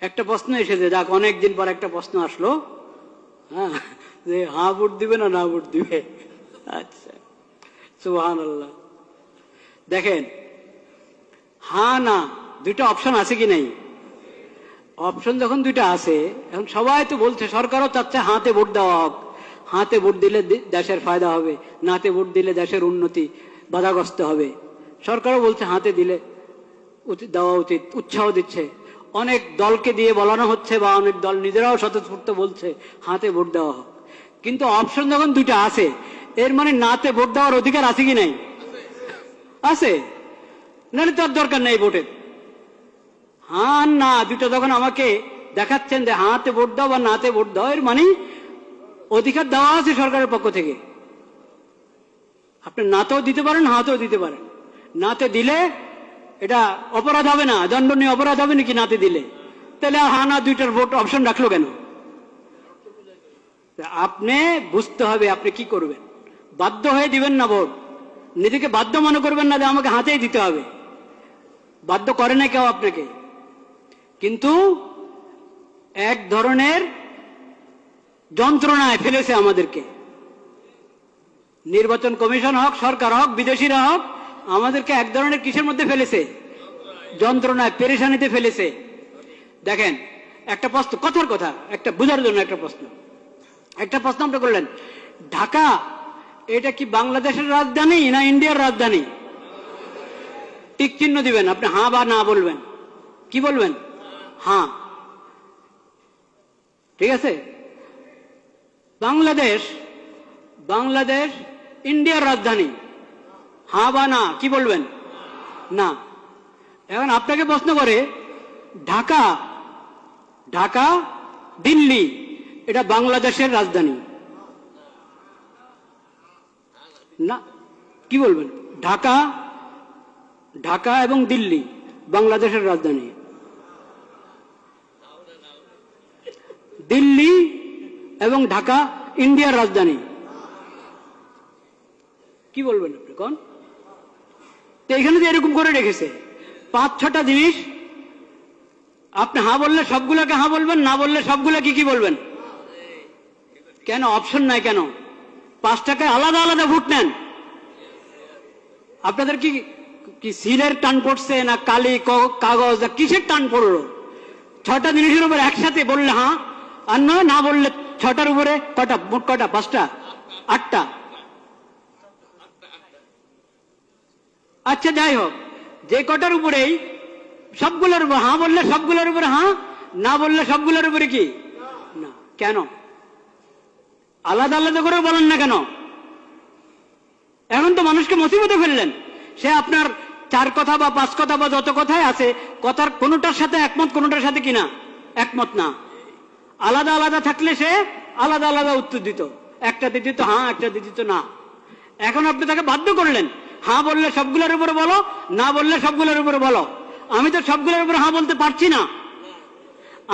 একটা প্রশ্ন এসেছে, যাক অনেকদিন পর একটা প্রশ্ন আসলো, হ্যাঁ, যে হ্যাঁ ভোট দিবে না ভোট দিবে। আচ্ছা, সুবহানাল্লাহ। দেখেন, হ্যাঁ না দুইটা অপশন আছে কি নাই? অপশন যখন দুইটা আছে, এখন সবাই তো বলছে, সরকারও চাচ্ছে হাতে ভোট দেওয়া হোক, হাতে ভোট দিলে দেশের ফায়দা হবে, নাতে ভোট দিলে দেশের উন্নতি বাধাগ্রস্ত হবে। সরকারও বলছে হাতে দিলে দেওয়া উচিত, উৎসাহ দিচ্ছে। অনেক দলকে দিয়ে বলানো হচ্ছে, বা অনেক দল নিজেরাও স্বতঃস্ফূর্ত বলছে হাতে ভোট দেওয়া হোক। কিন্তু অপশন যখন দুইটা আছে, এর মানে নাতে ভোট দেওয়ার অধিকার আছে কি নাই? আছে, নাহলে তার দরকার নেই ভোটের। হ্যাঁ না দুটো যখন আমাকে দেখাচ্ছেন যে হাতে ভোট দাও বা নাতে ভোট দাও, এর মানে অধিকার দেওয়া আছে সরকারের পক্ষ থেকে। আপনি নাতেও দিতে পারেন, হাতেও দিতে পারেন। নাতে দিলে এটা অপরাধ হবে না, দণ্ডনীয় অপরাধ হবে নাকি নাতে দিলে? তাহলে হ্যাঁ না দুইটার ভোট অপশন রাখলো কেন? আপনি বুঝতে হবে আপনি কি করবেন। বাধ্য হয়ে দিবেন না ভোট, নিজেকে বাধ্য মনে করবেন না যে আমাকে হাতেই দিতে হবে। বাধ্য করে না কেউ আপনাকে, কিন্তু এক ধরনের যন্ত্রণায় ফেলেছে আমাদেরকে। নির্বাচন কমিশন হোক, সরকার হোক, বিদেশিরা হোক, আমাদেরকে এক ধরনের কিসের মধ্যে ফেলেছে? যন্ত্রণায়, পেরেশানিতে ফেলেছে। দেখেন, একটা প্রশ্ন, কথার কথা একটা বোঝার জন্য একটা প্রশ্ন আপনি করলেন, ঢাকা এটা কি বাংলাদেশের রাজধানী না ইন্ডিয়ার রাজধানী? টিক চিহ্ন দিবেন, আপনি হ্যাঁ বা না বলবেন। কি বলবেন? হ্যাঁ। ঠিক আছে, বাংলাদেশ ইন্ডিয়ার রাজধানী, হ্যাঁ বা না, কি বলবেন? না। এখন আপনাকে প্রশ্ন করে, ঢাকা দিল্লি এটা বাংলাদেশের রাজধানী না, কি বলবেন? ঢাকা এবং দিল্লি বাংলাদেশের রাজধানী, দিল্লি এবং ঢাকা ইন্ডিয়ার রাজধানী, কি বলবেন আপনি কোন? তো এখানে যে এরকম করে রেখেছে 5-6টা জিনিস, আপনি হ্যাঁ বললে সবগুলোকে হ্যাঁ বলবেন, না বললে সবগুলোকে কি বলবেন? কেন অপশন নাই? কেন 5 টাকায় আলাদা আলাদা ভোট নেন? আপনাদের কি সিলের টান পড়ছে না কালি কাগজ না কিসের টান পড়লো? 6টা জিনিসের উপর একসাথে বললে হ্যাঁ, আর নয় না বললে 6টার উপরে কটা? মোট কটা? 5টা? 8টা? আচ্ছা যাই হোক, যে কটার উপরেই সবগুলোর উপর হ্যাঁ বললে সবগুলোর উপরে হ্যাঁ, না বললে সবগুলোর উপরে কি না? কেন আলাদা আলাদা করে বলেন না কেন? এখন তো মানুষকে মুসিবতে ফেললেন। সে আপনার 4 কথা বা 5 কথা বা যত কথাই আছে, কথার কোনোটার সাথে একমত, কোনোটার সাথে কিনা একমত না। আলাদা আলাদা থাকলে সে আলাদা আলাদা উত্তর দিত, একটা দিত হ্যাঁ, একটা দিত না। এখন আপনি তাকে বাধ্য করলেন, হ্যাঁ বললে সবগুলোর উপরে বলো, না বললে সবগুলোর উপরে বলো। আমি তো সবগুলোর উপরে হ্যাঁ বলতে পারছি না,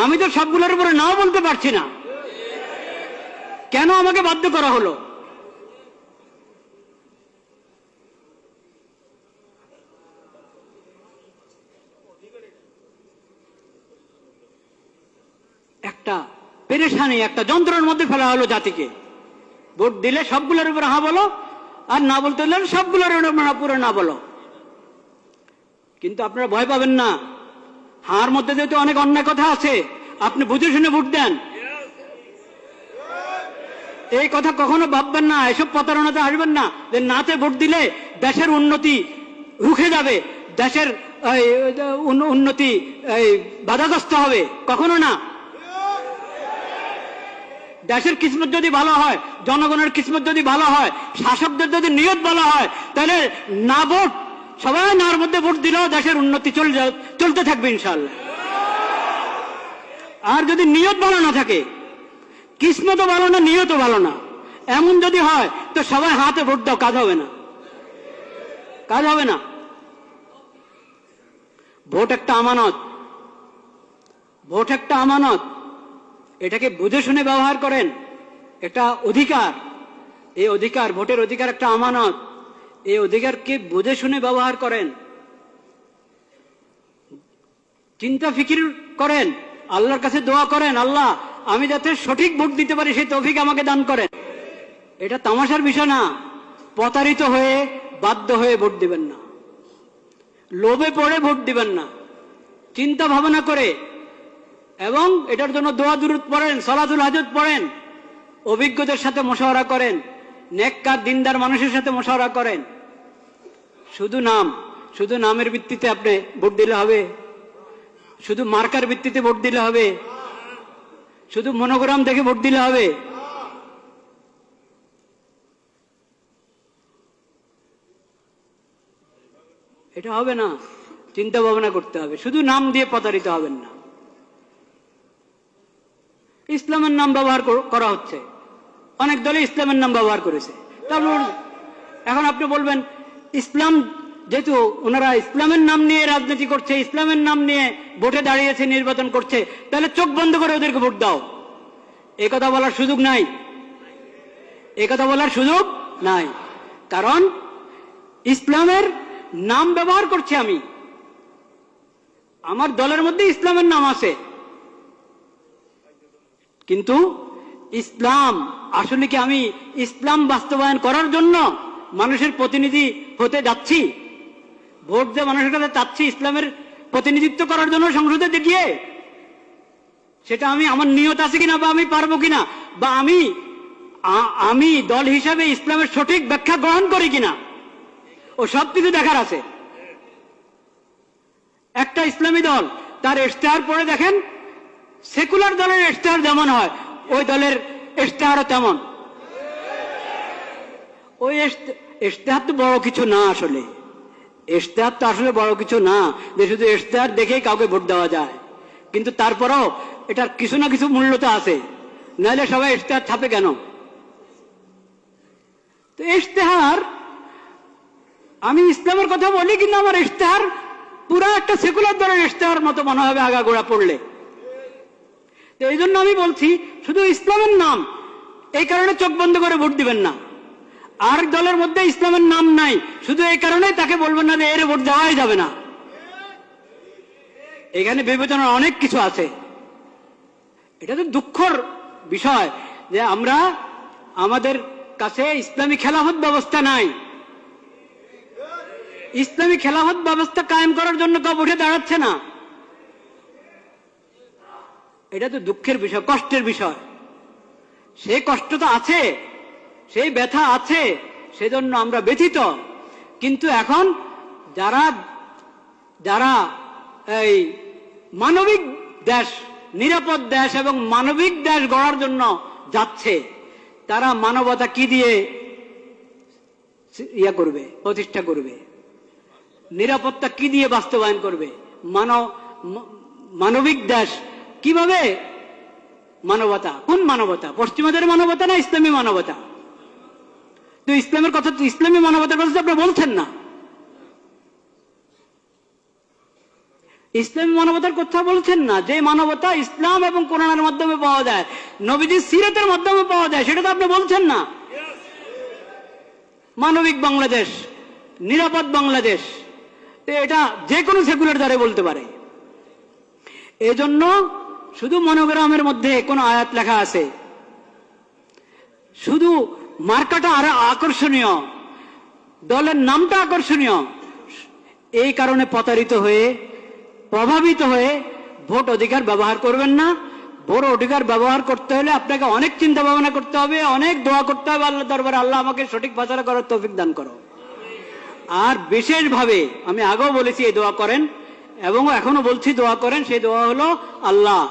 আমি তো সবগুলোর উপরে নাও বলতে পারছি না। কেন আমাকে বাধ্য করা হলো? একটা পেরেশানি, একটা যন্ত্রের মধ্যে ফেলা হলো জাতিকে। ভোট দিলে সবগুলোর উপরে হ্যাঁ বলো, আর না বলতে হলে সবগুলোর উপরে না বলো। কিন্তু আপনারা ভয় পাবেন না, হার মধ্যে যেহেতু অনেক অন্যায় কথা আছে, আপনি বুঝে শুনে ভোট দেন। এই কথা কখনো ভাববেন না, এসব প্রতারণাতে আসবেন না যে নাতে ভোট দিলে দেশের উন্নতি রুখে যাবে, দেশের উন্নতি বাধাগ্রস্ত হবে, কখনো না। দেশের কিসমত যদি ভালো হয়, জনগণের কিসমত যদি ভালো হয়, শাসকদের যদি নিয়ত ভালো হয়, তাহলে না ভোট, সবাই নার মধ্যে ভোট দিলেও দেশের উন্নতি চলতে থাকবে ইনশাআল্লাহ। আর যদি নিয়ত ভালো না থাকে, কিসমতও ভালো না, নিয়তও ভালো না, এমন যদি হয়, তো সবাই হাতে ভোট দাও, কাজ হবে না, কাজ হবে না। ভোট একটা আমানত, ভোট একটা আমানত, এটাকে বুঝে শুনে ব্যবহার করেন। এটা অধিকার, এই অধিকার, ভোটের অধিকার একটা আমানত, এই অধিকারকে বুঝে শুনে ব্যবহার করেন, চিন্তা ফিকির করেন। আল্লাহর কাছে দোয়া করেন, আল্লাহ আমি যাতে সঠিক ভোট দিতে পারি সেই তৌফিক আমাকে দান করেন। এটা তামাশার বিষয় না। প্রতারিত হয়ে বাধ্য হয়ে ভোট দিবেন না, লোভে পড়ে ভোট দিবেন না, চিন্তা ভাবনা করে, এবং এটার জন্য দোয়া দুরূদ পড়েন, সালাতুল হাজত পড়েন, অভিজ্ঞদের সাথে মশওয়ারা করেন, নেককার দিনদার মানুষের সাথে মশওয়ারা করেন। শুধু নামের ভিত্তিতে আপনি ভোট দিলে হবে? শুধু মার্কার ভিত্তিতে ভোট দিলে হবে? শুধু মনোগ্রাম দেখে ভোট দিলে হবে? এটা হবে না। চিন্তা ভাবনা করতে হবে। শুধু নাম দিয়ে প্রতারিত হবেন না। ইসলামের নাম ব্যবহার করা হচ্ছে, অনেক দলে ইসলামের নাম ব্যবহার করেছে। তারপর এখন আপনি বলবেন ইসলাম, যেহেতু ওনারা ইসলামের নাম নিয়ে রাজনীতি করছে, ইসলামের নাম নিয়ে ভোটে দাঁড়িয়েছে, নির্বাচন করছে, তাহলে চোখ বন্ধ করে ওদেরকে ভোট দাও। এ কথা বলার সুযোগ নাই, এ কথা বলার সুযোগ নাই। কারণ ইসলামের নাম ব্যবহার করছি আমি, আমার দলের মধ্যে ইসলামের নাম আছে, কিন্তু ইসলাম আসলে কি আমি ইসলাম বাস্তবায়ন করার জন্য মানুষের প্রতিনিধি হতে যাচ্ছি? ভোট দিয়ে মানুষের কাছে চাচ্ছি ইসলামের প্রতিনিধিত্ব করার জন্য সংসদে গিয়ে, সেটা আমি আমার নিয়ত আছে কিনা, বা আমি পারবো কিনা, বা আমি দল হিসাবে ইসলামের সঠিক ব্যাখ্যা গ্রহণ করি কিনা, ও সব কিছু দেখার আছে। একটা ইসলামী দল তার ইশতেহার পড়ে দেখেন, সেকুলার দলের ইশতেহার যেমন হয় ওই দলের ইশতেহারও তেমন। ওই ইশতেহার তো বড় কিছু না, আসলে ইশতেহার তো আসলে বড় কিছু না যে শুধু ইশতেহার দেখেই কাউকে ভোট দেওয়া যায়। কিন্তু তারপরেও এটার কিছু না কিছু মূল্য তো আছে, নাহলে সবাই ইশতেহার ছাপে কেন? তো ইশতেহার, আমি ইসলামের কথা বলি কিন্তু আমার ইশতেহার পুরা একটা সেকুলার দলের ইশতেহার মতো মনে হবে আগাগোড়া পড়লে। তো এই জন্য আমি বলছি শুধু ইসলামের নাম, এই কারণে চোখ বন্ধ করে ভোট দিবেন না। আর দলের মধ্যে ইসলামের নাম নাই, শুধু এই কারণে তাকে বলবেন না যে এর ভোট দেওয়াই যাবে না। এখানে বিবেচনার অনেক কিছু আছে। এটা তো দুঃখের বিষয় যে আমরা, আমাদের কাছে ইসলামী খেলাফত ব্যবস্থা নাই। ইসলামী খেলাফত ব্যবস্থা কায়েম করার জন্য কেউ উঠে দাঁড়াচ্ছে না। এটা তো দুঃখের বিষয়, কষ্টের বিষয়। সেই কষ্ট তো আছে, সেই ব্যথা আছে, সেজন্য আমরা ব্যথিত। কিন্তু এখন যারা যারা এই মানবিক দেশ, নিরাপদ দেশ এবং মানবিক দেশ গড়ার জন্য যাচ্ছে, তারা মানবতা কি দিয়ে করবে, প্রতিষ্ঠা করবে? নিরাপত্তা কি দিয়ে বাস্তবায়ন করবে? মানবিক দেশ কিভাবে? মানবতা, কোন মানবতা? পশ্চিমাদের মানবতা না ইসলামী মানবতা? তো ইসলামের কথা, তো ইসলামী মানবতার কথা আপনি বলছেন না। ইসলামী মানবতার কথা বলছেন না। যে মানবতা ইসলাম এবং কোরআনের মাধ্যমে পাওয়া যায়, নবীজির সিরাতের মাধ্যমে পাওয়া যায়, সেটা তো আপনি বলছেন না। মানবিক বাংলাদেশ, নিরাপদ বাংলাদেশ, এটা যে কোনো সেকুলার দ্বারা বলতে পারে। এজন্য শুধু মনোগ্রামের মধ্যে কোন আয়াত লেখা আছে, শুধু মার্কাটা আর আকর্ষণীয়, দলের নামটা আকর্ষণীয়, এই কারণে প্রতারিত হয়ে, প্রভাবিত হয়ে ভোট অধিকার ব্যবহার করবেন না। ভোট অধিকার ব্যবহার করতে হলে আপনাকে অনেক চিন্তা ভাবনা করতে হবে, অনেক দোয়া করতে হবে আল্লাহ দরবারে, আল্লাহ আমাকে সঠিক ফয়সালা করার তৌফিক দান করো। আর বিশেষভাবে আমি আগেও বলেছি এই দোয়া করেন, এবং এখনো বলছি দোয়া করেন। সেই দোয়া হলো, আল্লাহ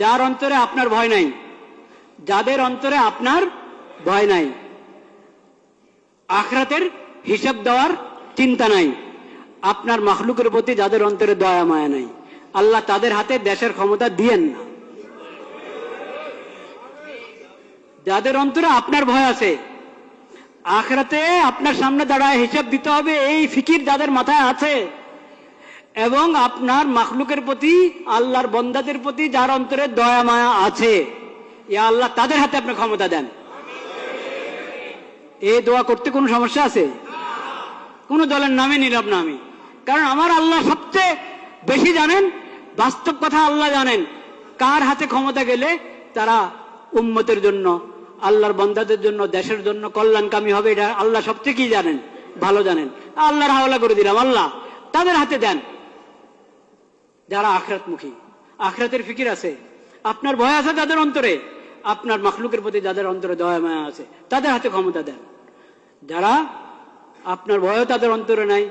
যার অন্তরে আপনার ভয় নাই, যাদের অন্তরে আপনার ভয় নাই, আখিরাতের হিসাব দেওয়ার চিন্তা নাই, আপনার মাখলুকের প্রতি যাদের অন্তরে দয়া মায়া নাই, আল্লাহ তাদের হাতে দেশের ক্ষমতা দিয়েন না। যাদের অন্তরে আপনার ভয় আছে, আখিরাতে আপনার সামনে দাঁড়ায় হিসাব দিতে হবে, এই ফিকির যাদের মাথায় আছে, এবং আপনার মাখলুকের প্রতি, আল্লাহর বন্দাদের প্রতি যার অন্তরে দয়া মায়া আছে, ইয়া আল্লাহ তাদের হাতে আপনি ক্ষমতা দেন। এই দোয়া করতে কোনো সমস্যা আছে? কোন দলের নামে নিলাম না আমি, কারণ আমার আল্লাহ সবচেয়ে বেশি জানেন, বাস্তব কথা আল্লাহ জানেন কার হাতে ক্ষমতা গেলে তারা উম্মতের জন্য, আল্লাহর বান্দাদের জন্য, দেশের জন্য কল্যাণকামী হবে, এটা আল্লাহ সবচেয়ে কি জানেন, ভালো জানেন। আল্লাহর হাওলা করে দিলাম, আল্লাহ তাদের হাতে দেন যারা আখিরাতমুখী, আখিরাতের ফিকির আছে, আপনার ভয় আছে যাদের অন্তরে, আপনার মাখলুকের প্রতি যাদের অন্তরে দয়া মায়া আছে, তাদের হাতে ক্ষমতা দেন। যারা আপনার ভয়ও তাদের অন্তরে নাই,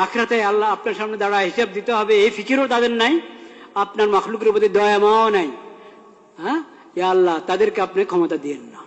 আখিরাতে আল্লাহ আপনার সামনে দাঁড়ায় হিসাব দিতে হবে এই ফিকিরও তাদের নাই, আপনার মাখলুকের প্রতি দয়া মায়াও নাই, হ্যাঁ, ইয়া আল্লাহ তাদেরকে আপনি ক্ষমতা দিয়েন না।